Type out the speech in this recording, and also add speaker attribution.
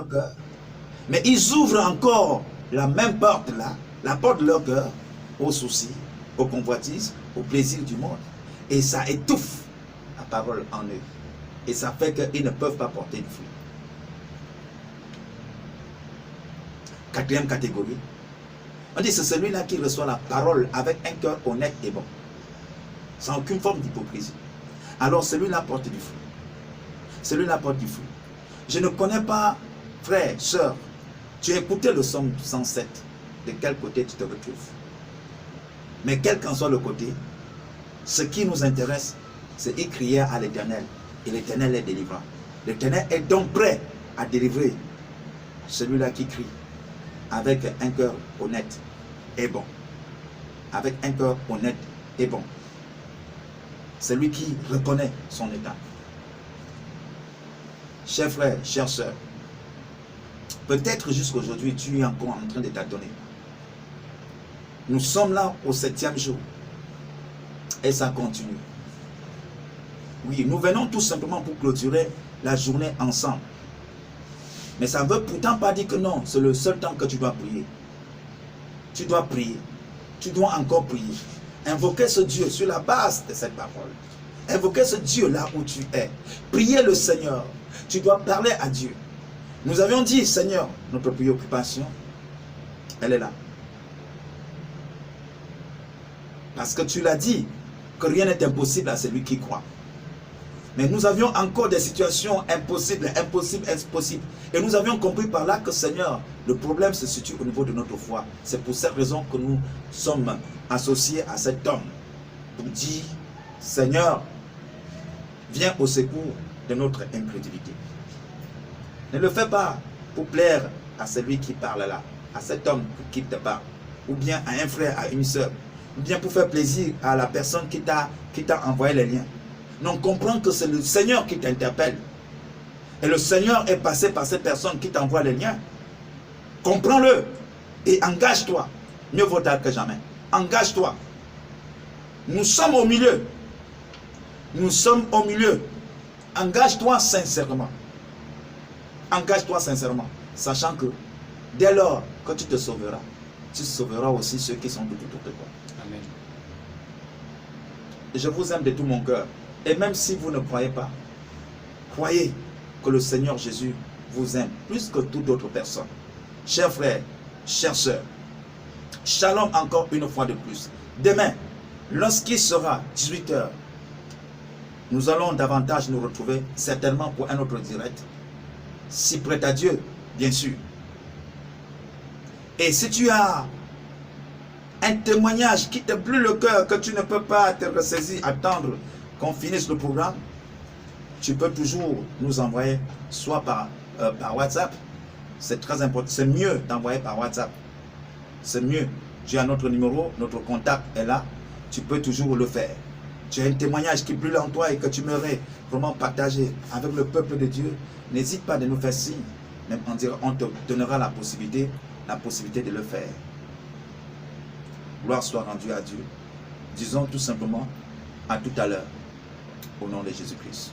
Speaker 1: leur cœur. Mais ils ouvrent encore la même porte là, la porte de leur cœur, aux soucis, aux convoitises, aux plaisirs du monde. Et ça étouffe la parole en eux. Et ça fait qu'ils ne peuvent pas porter de fruit. Quatrième catégorie, on dit c'est celui-là qui reçoit la parole avec un cœur honnête et bon, sans aucune forme d'hypocrisie. Alors celui-là porte du fruit. Celui-là porte du fruit. Je ne connais pas, frère, soeur, tu as écouté le psaume 107, de quel côté tu te retrouves. Mais quel qu'en soit le côté, ce qui nous intéresse, c'est y crier à l'Éternel. Et l'Éternel est délivrant. L'Éternel est donc prêt à délivrer celui-là qui crie avec un cœur honnête et bon. Avec un cœur honnête et bon. Celui qui reconnaît son état. Chers frères, chères sœurs, peut-être jusqu'aujourd'hui, tu es encore en train de t'adonner. Nous sommes là au 7e jour. Et ça continue. Oui, nous venons tout simplement pour clôturer la journée ensemble. Mais ça ne veut pourtant pas dire que non, c'est le seul temps que tu dois prier. Tu dois prier. Tu dois encore prier. Invoquer ce Dieu sur la base de cette parole. Invoquer ce Dieu là où tu es. Prier le Seigneur. Tu dois parler à Dieu. Nous avions dit, Seigneur, notre préoccupation, elle est là. Parce que tu l'as dit, que rien n'est impossible à celui qui croit. Mais nous avions encore des situations impossibles, impossibles, impossibles. Et nous avions compris par là que, Seigneur, le problème se situe au niveau de notre foi. C'est pour cette raison que nous sommes associés à cet homme. Pour dire, Seigneur, viens au secours de notre incrédulité. Ne le fais pas pour plaire à celui qui parle là, à cet homme qui te parle, ou bien à un frère, à une soeur, ou bien pour faire plaisir à la personne qui t'a envoyé les liens. Non, comprends que c'est le Seigneur qui t'interpelle. Et le Seigneur est passé par cette personne qui t'envoie les liens. Comprends-le et engage-toi. Mieux vaut tard que jamais. Engage-toi. Nous sommes au milieu. Nous sommes au milieu. Engage-toi sincèrement. Engage-toi sincèrement. Sachant que dès lors que tu te sauveras, tu sauveras aussi ceux qui sont tout autour de toi.
Speaker 2: Amen.
Speaker 1: Et je vous aime de tout mon cœur. Et même si vous ne croyez pas, croyez que le Seigneur Jésus vous aime plus que toute autre personne. Chers frères, chères sœurs, shalom encore une fois de plus. Demain, lorsqu'il sera 18 h, nous allons davantage nous retrouver certainement pour un autre direct. Si prêt à Dieu, bien sûr. Et si tu as un témoignage qui te brûle le cœur, que tu ne peux pas te ressaisir, attendre qu'on finisse le programme, tu peux toujours nous envoyer soit par WhatsApp. C'est très important, c'est mieux d'envoyer par WhatsApp. C'est mieux. Tu as notre numéro, notre contact est là, tu peux toujours le faire. Tu as un témoignage qui brûle en toi et que tu aimerais vraiment partager avec le peuple de Dieu, n'hésite pas de nous faire signe. Même on te donnera la possibilité de le faire. Gloire soit rendue à Dieu. Disons tout simplement à tout à l'heure, au nom de Jésus-Christ.